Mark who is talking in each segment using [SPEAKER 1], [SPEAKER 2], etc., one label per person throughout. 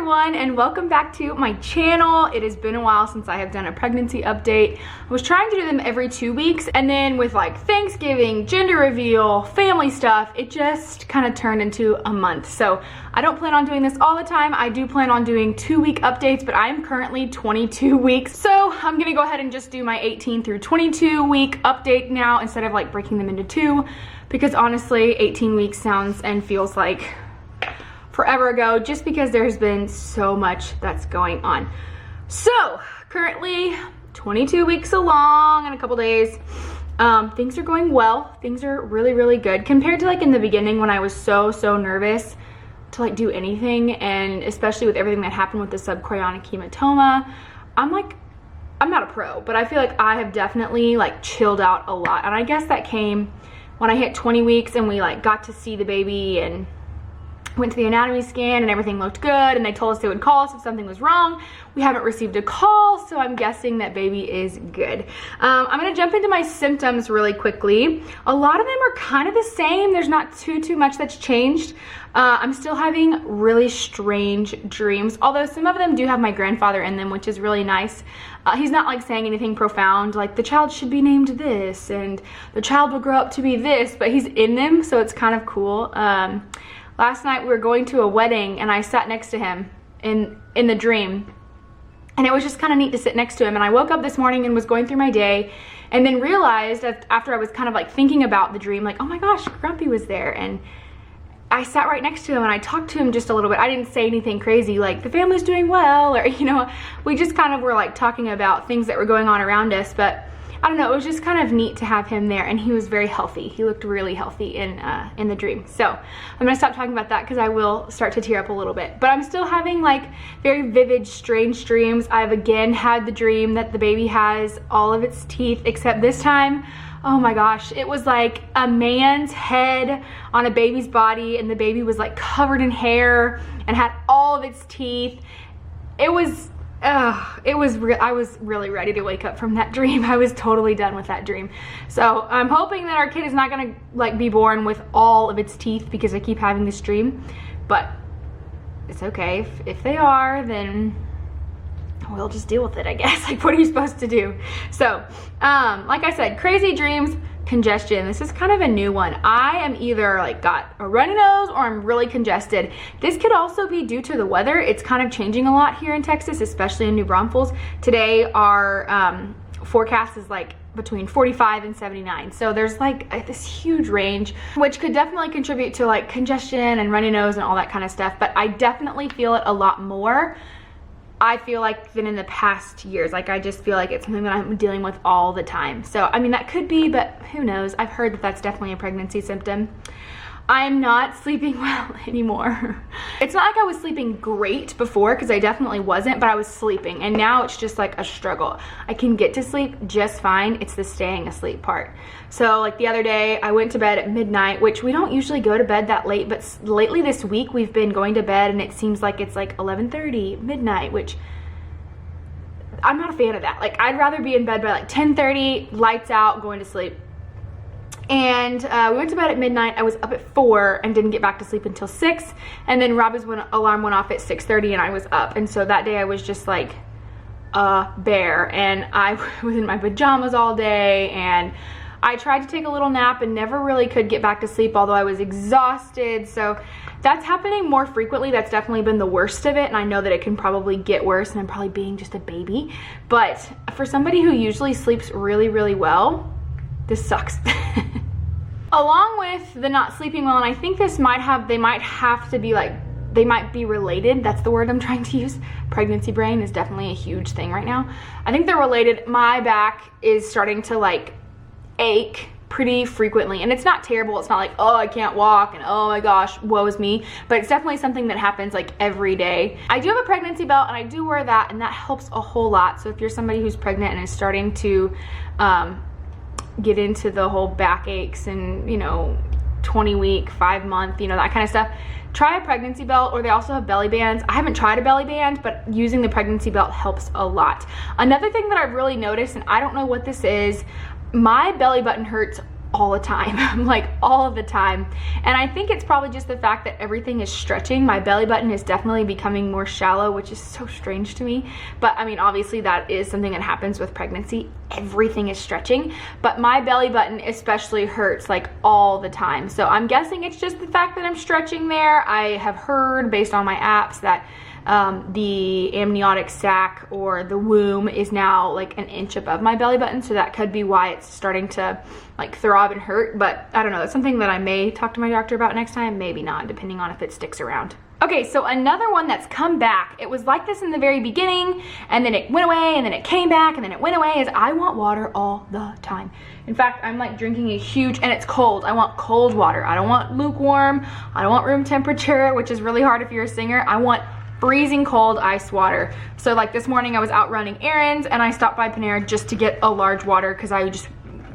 [SPEAKER 1] everyone, and welcome back to my channel. It has been a while since I have done a pregnancy update. I was trying to do them every 2 weeks, and then with like Thanksgiving, gender reveal, family stuff, it just kind of turned into a month. So I don't plan on doing this all the time. I do plan on doing 2-week updates, but I am currently 22 weeks. So I'm gonna go ahead and just do my 18 through 22 week update now instead of like breaking them into 2, because honestly, 18 weeks sounds and feels like forever ago, just because there's been so much that's going on. So currently 22 weeks along in a couple days. Things are going well. Things are really good compared to like in the beginning when I was so nervous to like do anything, and especially with everything that happened with the subchorionic hematoma. I'm not a pro, but I feel like I have definitely like chilled out a lot, and I guess that came when I hit 20 weeks and we like got to see the baby and went to the anatomy scan and everything looked good, and they told us they would call us if something was wrong. We haven't received a call, so I'm guessing that baby is good. I'm gonna jump into my symptoms really quickly. A lot of them are kind of the same. There's not too much that's changed. I'm still having really strange dreams, although some of them do have my grandfather in them, which is really nice. He's not like saying anything profound, like the child should be named this and the child will grow up to be this, but he's in them, so it's kind of cool. Last night we were going to a wedding and I sat next to him in the dream, and it was just kind of neat to sit next to him. And I woke up this morning and was going through my day, and then realized that after I was kind of like thinking about the dream, like, oh my gosh, Grumpy was there, and I sat right next to him and I talked to him just a little bit. I didn't say anything crazy like the family's doing well, or you know, we just kind of were like talking about things that were going on around us. But I don't know, it was just kind of neat to have him there, and he was very healthy. He looked really healthy in the dream. So I'm gonna stop talking about that because I will start to tear up a little bit. But I'm still having like very vivid, strange dreams. I've again had the dream that the baby has all of its teeth, except this time, oh my gosh, it was like a man's head on a baby's body, and the baby was like covered in hair and had all of its teeth. I was really ready to wake up from that dream. I was totally done with that dream. So I'm hoping that our kid is not gonna like be born with all of its teeth because I keep having this dream, but it's okay. If they are, then we'll just deal with it, I guess. Like, what are you supposed to do? So, like I said, crazy dreams, congestion. This is kind of a new one. I am either like got a runny nose or I'm really congested. This could also be due to the weather. It's kind of changing a lot here in Texas, especially in New Braunfels. Today, our forecast is like between 45 and 79. So there's like this huge range, which could definitely contribute to like congestion and runny nose and all that kind of stuff. But I definitely feel it a lot more, I feel like, than in the past years. Like, I just feel like it's something that I'm dealing with all the time. So, I mean, that could be, but who knows? I've heard that that's definitely a pregnancy symptom. I'm not sleeping well anymore. It's not like I was sleeping great before, because I definitely wasn't, but I was sleeping, and now it's just like a struggle. I can get to sleep just fine. It's the staying asleep part. So like the other day, I went to bed at midnight, which we don't usually go to bed that late, but lately this week we've been going to bed and it seems like it's like 11:30, midnight, which I'm not a fan of that. Like, I'd rather be in bed by like 10:30, lights out, going to sleep. And we went to bed at midnight. I was up at 4 and didn't get back to sleep until 6. And then Robbie's alarm went off at 6:30 and I was up. And so that day I was just like a bear. And I was in my pajamas all day. And I tried to take a little nap and never really could get back to sleep, although I was exhausted. So that's happening more frequently. That's definitely been the worst of it. And I know that it can probably get worse, and I'm probably being just a baby. But for somebody who usually sleeps really well, this sucks. Along with the not sleeping well, and I think this might be related. That's the word I'm trying to use. Pregnancy brain is definitely a huge thing right now. I think they're related. My back is starting to like ache pretty frequently, and it's not terrible. It's not like, oh, I can't walk and oh my gosh, woe is me, but it's definitely something that happens like every day. I do have a pregnancy belt and I do wear that, and that helps a whole lot. So if you're somebody who's pregnant and is starting to get into the whole back aches and, you know, 20-week, 5-month, you know, that kind of stuff, try a pregnancy belt, or they also have belly bands. I haven't tried a belly band, but using the pregnancy belt helps a lot. Another thing that I've really noticed, and I don't know what this is, my belly button hurts all the time, like all of the time. And I think it's probably just the fact that everything is stretching. My belly button is definitely becoming more shallow, which is so strange to me. But I mean, obviously that is something that happens with pregnancy. Everything is stretching, but my belly button especially hurts like all the time. So I'm guessing it's just the fact that I'm stretching there. I have heard based on my apps that the amniotic sac or the womb is now like an inch above my belly button, so that could be why it's starting to like throb and hurt. But I don't know, it's something that I may talk to my doctor about next time, maybe not, depending on if it sticks around. Okay, so another one that's come back, it was like this in the very beginning, and then it went away, and then it came back, and then it went away, is I want water all the time. In fact, I'm like drinking a huge, and it's cold. I want cold water. I don't want lukewarm. I don't want room temperature, which is really hard if you're a singer. I want freezing cold ice water. So like this morning I was out running errands and I stopped by Panera just to get a large water because I just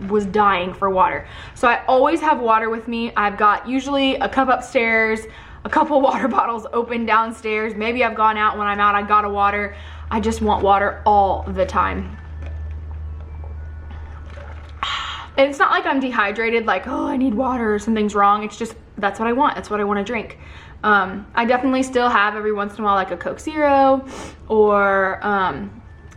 [SPEAKER 1] was dying for water. So I always have water with me. I've got usually a cup upstairs, a couple water bottles open downstairs. Maybe I've gone out, when I'm out I got a water. I just want water all the time. And it's not like I'm dehydrated, like, oh, I need water or something's wrong. It's just, that's what I want. That's what I want to drink. I definitely still have every once in a while like a Coke Zero, or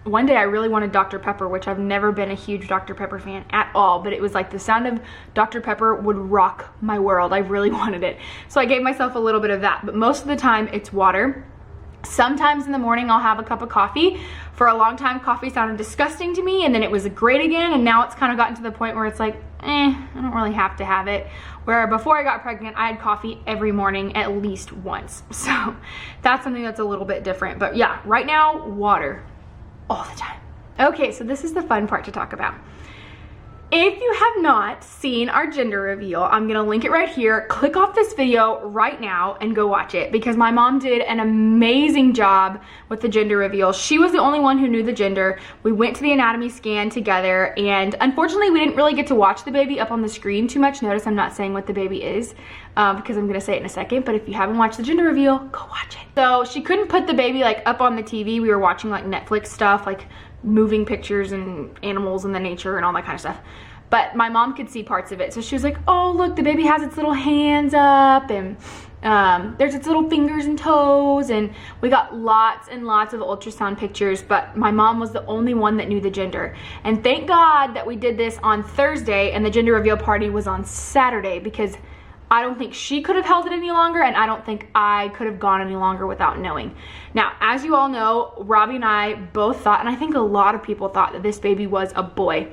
[SPEAKER 1] one day I really wanted Dr. Pepper, which I've never been a huge Dr. Pepper fan at all, but it was like the sound of Dr. Pepper would rock my world. I really wanted it. So I gave myself a little bit of that, but most of the time it's water. Sometimes in the morning I'll have a cup of coffee. For a long time coffee sounded disgusting to me, and then it was great again, and now it's kind of gotten to the point where it's like, I don't really have to have it. Where before I got pregnant, I had coffee every morning at least once. So that's something that's a little bit different. But yeah, right now, water all the time. Okay, so this is the fun part to talk about. If you have not seen our gender reveal, I'm gonna link it right here. Click off this video right now and go watch it, because my mom did an amazing job with the gender reveal. She was the only one who knew the gender. We went to the anatomy scan together, and unfortunately we didn't really get to watch the baby up on the screen too much. Notice I'm not saying what the baby is, because I'm gonna say it in a second, but if you haven't watched the gender reveal, go watch it. So she couldn't put the baby like up on the TV. We were watching like Netflix stuff, like moving pictures and animals and the nature and all that kind of stuff. But my mom could see parts of it. So she was like, oh, look, the baby has its little hands up, and there's its little fingers and toes. And we got lots and lots of ultrasound pictures, but my mom was the only one that knew the gender. And thank God that we did this on Thursday and the gender reveal party was on Saturday, because I don't think she could have held it any longer, and I don't think I could have gone any longer without knowing. Now, as you all know, Robbie and I both thought, and I think a lot of people thought, that this baby was a boy.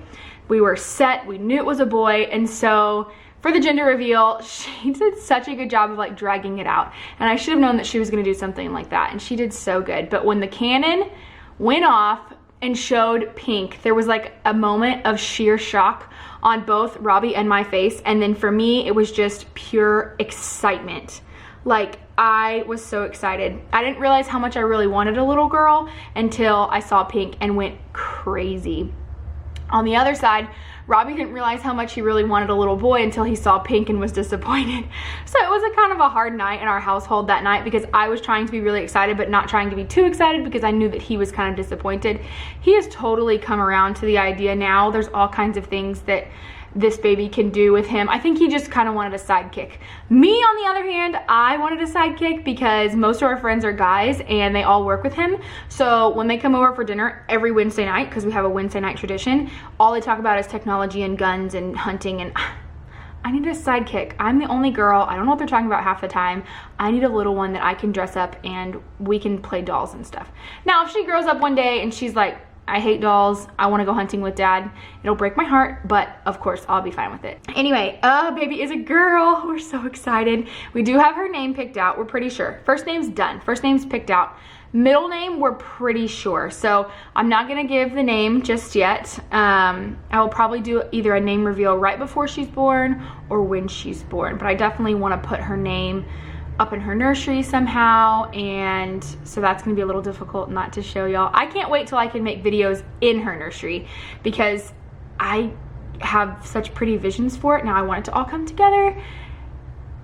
[SPEAKER 1] We were set, we knew it was a boy, and so for the gender reveal, she did such a good job of like dragging it out. And I should have known that she was gonna do something like that, and she did so good. But when the cannon went off and showed pink, there was like a moment of sheer shock on both Robbie and my face. And then for me, it was just pure excitement. Like, I was so excited. I didn't realize how much I really wanted a little girl until I saw pink and went crazy. On the other side, Robbie didn't realize how much he really wanted a little boy until he saw pink and was disappointed. So it was a kind of a hard night in our household that night, because I was trying to be really excited but not trying to be too excited, because I knew that he was kind of disappointed. He has totally come around to the idea now. There's all kinds of things that this baby can do with him. I think he just kind of wanted a sidekick. Me, on the other hand, I wanted a sidekick because most of our friends are guys and they all work with him. So when they come over for dinner every Wednesday night, because we have a Wednesday night tradition, all they talk about is technology and guns and hunting, and I need a sidekick. I'm the only girl. I don't know what they're talking about half the time. I need a little one that I can dress up and we can play dolls and stuff. Now, if she grows up one day and she's like, I hate dolls, I want to go hunting with dad, it'll break my heart, but of course I'll be fine with it. Anyway, baby is a girl. We're so excited. We do have her name picked out, we're pretty sure. First name's done, first name's picked out. Middle name, we're pretty sure. So I'm not gonna give the name just yet. I will probably do either a name reveal right before she's born or when she's born, but I definitely want to put her name up in her nursery somehow, and so that's gonna be a little difficult not to show y'all. I can't wait till I can make videos in her nursery, because I have such pretty visions for it. Now I want it to all come together.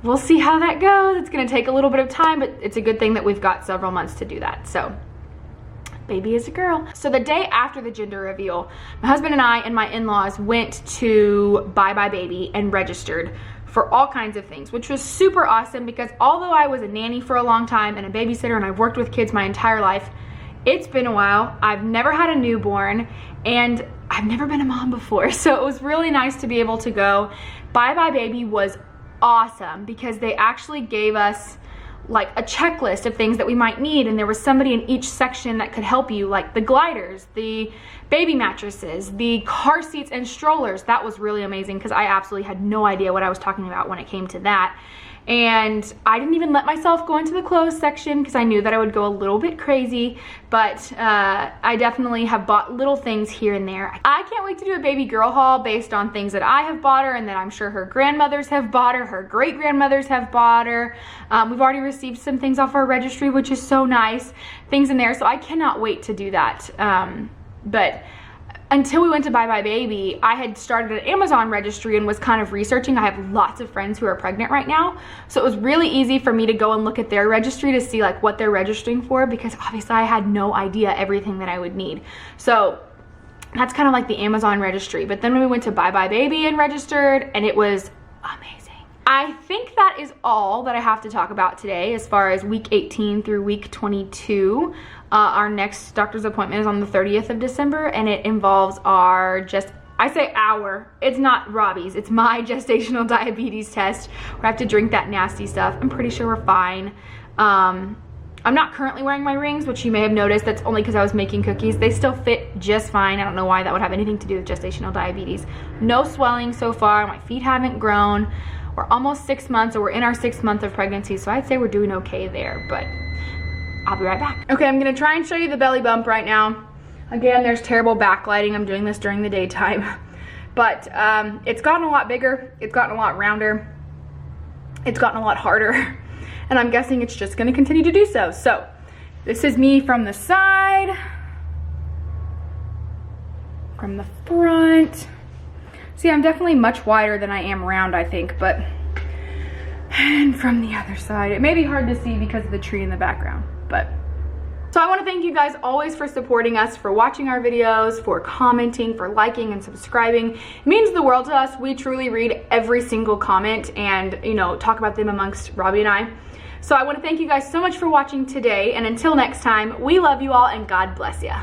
[SPEAKER 1] We'll see how that goes. It's gonna take a little bit of time, but it's a good thing that we've got several months to do that. So baby is a girl. So the day after the gender reveal, my husband and I and my in-laws went to Bye Bye Baby and registered for all kinds of things, which was super awesome because although I was a nanny for a long time and a babysitter and I've worked with kids my entire life, it's been a while. I've never had a newborn and I've never been a mom before. So it was really nice to be able to go. Bye Bye Baby was awesome because they actually gave us like a checklist of things that we might need, and there was somebody in each section that could help you, like the gliders, the baby mattresses, the car seats and strollers. That was really amazing because I absolutely had no idea what I was talking about when it came to that. And I didn't even let myself go into the clothes section because I knew that I would go a little bit crazy, but I definitely have bought little things here and there. I can't wait to do a baby girl haul based on things that I have bought her and that I'm sure her grandmothers have bought her great grandmothers have bought her. We've already received some things off our registry, which is so nice, things in there, so I cannot wait to do that. But until we went to Bye Bye Baby, I had started an Amazon registry and was kind of researching. I have lots of friends who are pregnant right now, so it was really easy for me to go and look at their registry to see like what they're registering for, because obviously I had no idea everything that I would need. So that's kind of like the Amazon registry. But then when we went to Bye Bye Baby and registered, and it was amazing. I think that is all that I have to talk about today as far as week 18 through week 22. Our next doctor's appointment is on the 30th of December, and it involves it's not Robbie's, it's my gestational diabetes test. We have to drink that nasty stuff. I'm pretty sure we're fine. I'm not currently wearing my rings, which you may have noticed. That's only because I was making cookies. They still fit just fine. I don't know why that would have anything to do with gestational diabetes. No swelling so far. My feet haven't grown. We're almost 6 months, or we're in our 6th month of pregnancy, so I'd say we're doing okay there, but I'll be right back. Okay, I'm gonna try and show you the belly bump right now. Again, there's terrible backlighting. I'm doing this during the daytime. But it's gotten a lot bigger. It's gotten a lot rounder. It's gotten a lot harder. And I'm guessing it's just gonna continue to do so. So this is me from the side, from the front. See, I'm definitely much wider than I am round, I think, and from the other side. It may be hard to see because of the tree in the background, but. So I wanna thank you guys always for supporting us, for watching our videos, for commenting, for liking and subscribing. It means the world to us. We truly read every single comment and, you know, talk about them amongst Robbie and I. So I wanna thank you guys so much for watching today, and until next time, we love you all and God bless ya.